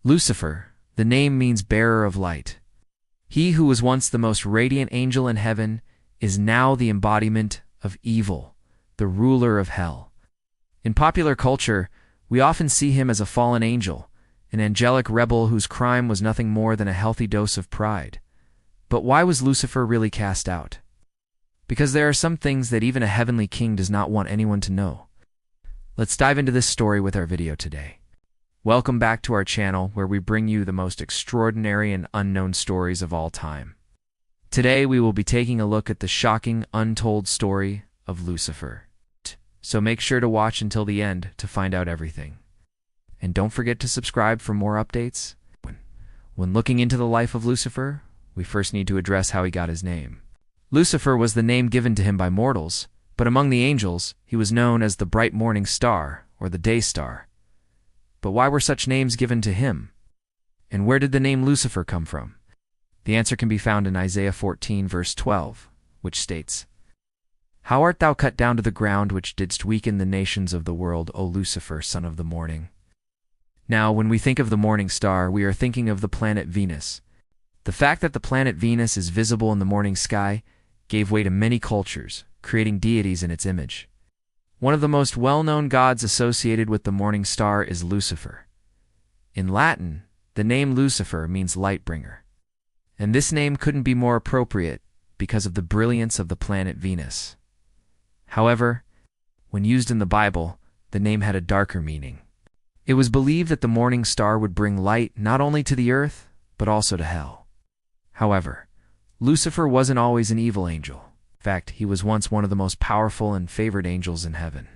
Lucifer, the name means bearer of light. He who was once the most radiant angel in heaven is now the embodiment of evil, the ruler of hell. In popular culture, we often see him as a fallen angel, an angelic rebel whose crime was nothing more than a healthy dose of pride. But why was Lucifer really cast out? Because there are some things that even a heavenly king does not want anyone to know. Let's dive into this story with our video today. Welcome back to our channel, where we bring you the most extraordinary and unknown stories of all time. Today we will be taking a look at the shocking, untold story of Lucifer. So make sure to watch until the end to find out everything. And don't forget to subscribe for more updates. When looking into the life of Lucifer, we first need to address how he got his name. Lucifer was the name given to him by mortals, but among the angels, he was known as the bright morning star, or the day star. But why were such names given to him? And where did the name Lucifer come from? The answer can be found in Isaiah 14 verse 12, which states, "How art thou cut down to the ground, which didst weaken the nations of the world, O Lucifer, son of the morning?" Now, when we think of the morning star, we are thinking of the planet Venus. The fact that the planet Venus is visible in the morning sky gave way to many cultures, creating deities in its image. One of the most well-known gods associated with the morning star is Lucifer. In Latin, the name Lucifer means light bringer. And this name couldn't be more appropriate because of the brilliance of the planet Venus. However, when used in the Bible, the name had a darker meaning. It was believed that the morning star would bring light not only to the earth, but also to hell. However, Lucifer wasn't always an evil angel. In fact, he was once one of the most powerful and favored angels in heaven.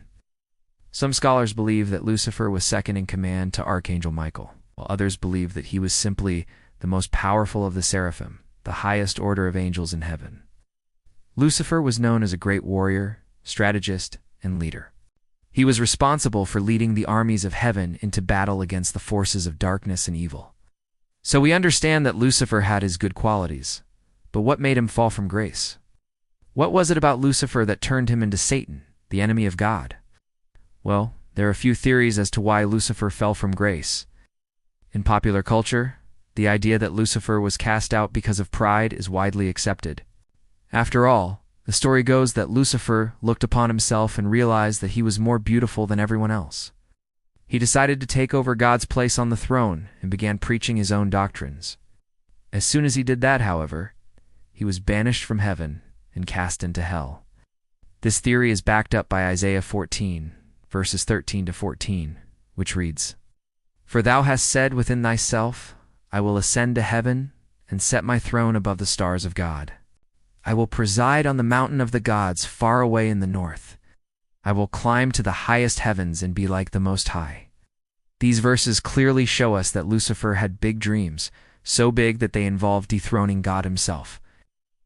Some scholars believe that Lucifer was second in command to Archangel Michael, while others believe that he was simply the most powerful of the seraphim, the highest order of angels in heaven. Lucifer was known as a great warrior, strategist, and leader. He was responsible for leading the armies of heaven into battle against the forces of darkness and evil. So we understand that Lucifer had his good qualities, but what made him fall from grace? What was it about Lucifer that turned him into Satan, the enemy of God? Well, there are a few theories as to why Lucifer fell from grace. In popular culture, the idea that Lucifer was cast out because of pride is widely accepted. After all, the story goes that Lucifer looked upon himself and realized that he was more beautiful than everyone else. He decided to take over God's place on the throne and began preaching his own doctrines. As soon as he did that, however, he was banished from heaven and cast into hell. This theory is backed up by Isaiah 14, verses 13 to 14, which reads, "For thou hast said within thyself, I will ascend to heaven and set my throne above the stars of God. I will preside on the mountain of the gods far away in the north. I will climb to the highest heavens and be like the Most High." These verses clearly show us that Lucifer had big dreams, so big that they involved dethroning God himself.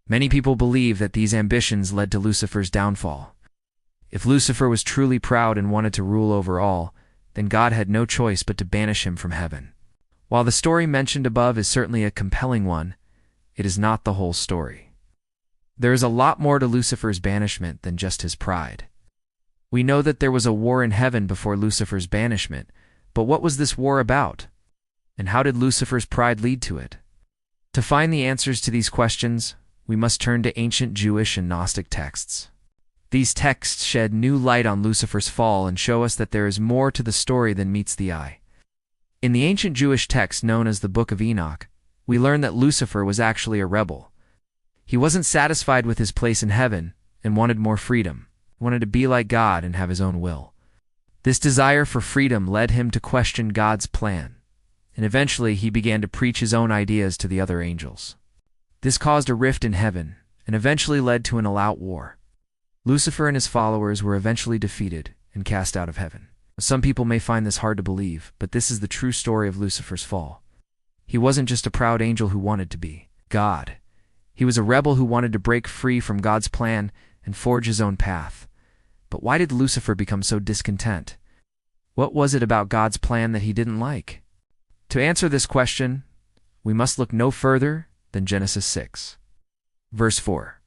Many people believe that these ambitions led to Lucifer's downfall. If Lucifer was truly proud and wanted to rule over all, then God had no choice but to banish him from heaven. While the story mentioned above is certainly a compelling one, it is not the whole story. There is a lot more to Lucifer's banishment than just his pride. We know that there was a war in heaven before Lucifer's banishment, but what was this war about? And how did Lucifer's pride lead to it? To find the answers to these questions, we must turn to ancient Jewish and Gnostic texts. These texts shed new light on Lucifer's fall and show us that there is more to the story than meets the eye. In the ancient Jewish text known as the Book of Enoch, we learn that Lucifer was actually a rebel. He wasn't satisfied with his place in heaven and wanted more freedom. He wanted to be like God and have his own will. This desire for freedom led him to question God's plan, and eventually he began to preach his own ideas to the other angels. This caused a rift in heaven and eventually led to an all-out war. Lucifer and his followers were eventually defeated and cast out of heaven. Some people may find this hard to believe, but this is the true story of Lucifer's fall. He wasn't just a proud angel who wanted to be God. He was a rebel who wanted to break free from God's plan and forge his own path. But why did Lucifer become so discontent? What was it about God's plan that he didn't like? To answer this question, we must look no further than Genesis 6. Verse 4.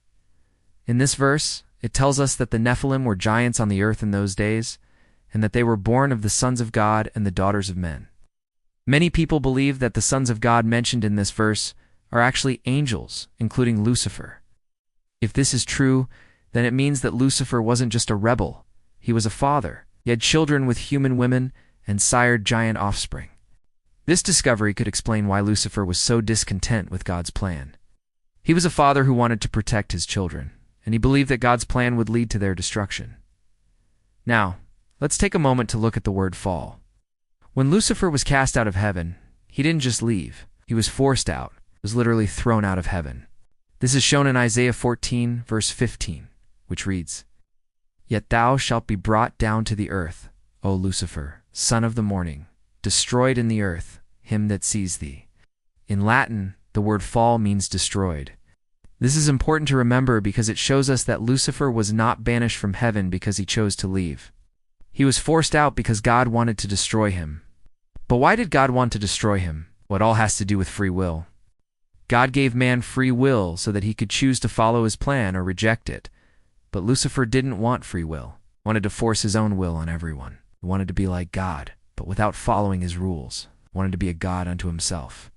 In this verse, it tells us that the Nephilim were giants on the earth in those days, and that they were born of the sons of God and the daughters of men. Many people believe that the sons of God mentioned in this verse are actually angels, including Lucifer. If this is true, then it means that Lucifer wasn't just a rebel. He was a father. He had children with human women and sired giant offspring. This discovery could explain why Lucifer was so discontent with God's plan. He was a father who wanted to protect his children, and he believed that God's plan would lead to their destruction. Now, let's take a moment to look at the word fall. When Lucifer was cast out of heaven, he didn't just leave. He was forced out. He was literally thrown out of heaven. This is shown in Isaiah 14, verse 15, which reads, "Yet thou shalt be brought down to the earth, O Lucifer, son of the morning, destroyed in the earth, him that sees thee." In Latin, the word fall means destroyed. This is important to remember because it shows us that Lucifer was not banished from heaven because he chose to leave. He was forced out because God wanted to destroy him. But why did God want to destroy him? Well, it all has to do with free will. God gave man free will so that he could choose to follow his plan or reject it. But Lucifer didn't want free will. He wanted to force his own will on everyone. He wanted to be like God, but without following his rules. He wanted to be a god unto himself.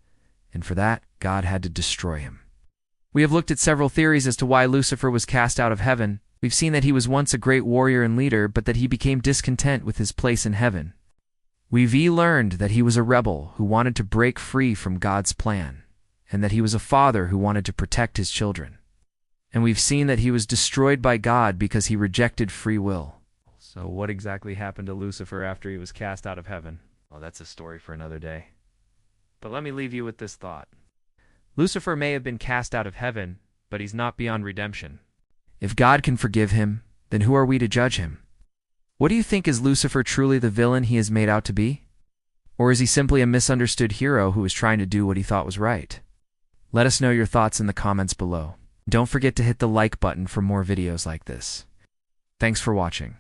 And for that, God had to destroy him. We have looked at several theories as to why Lucifer was cast out of heaven. We've seen that he was once a great warrior and leader, but that he became discontent with his place in heaven. We've learned that he was a rebel who wanted to break free from God's plan, and that he was a father who wanted to protect his children. And we've seen that he was destroyed by God because he rejected free will. So what exactly happened to Lucifer after he was cast out of heaven? Well, that's a story for another day. But let me leave you with this thought. Lucifer may have been cast out of heaven, but he's not beyond redemption. If God can forgive him, then who are we to judge him? What do you think, is Lucifer truly the villain he is made out to be? Or is he simply a misunderstood hero who is trying to do what he thought was right? Let us know your thoughts in the comments below. Don't forget to hit the like button for more videos like this. Thanks for watching.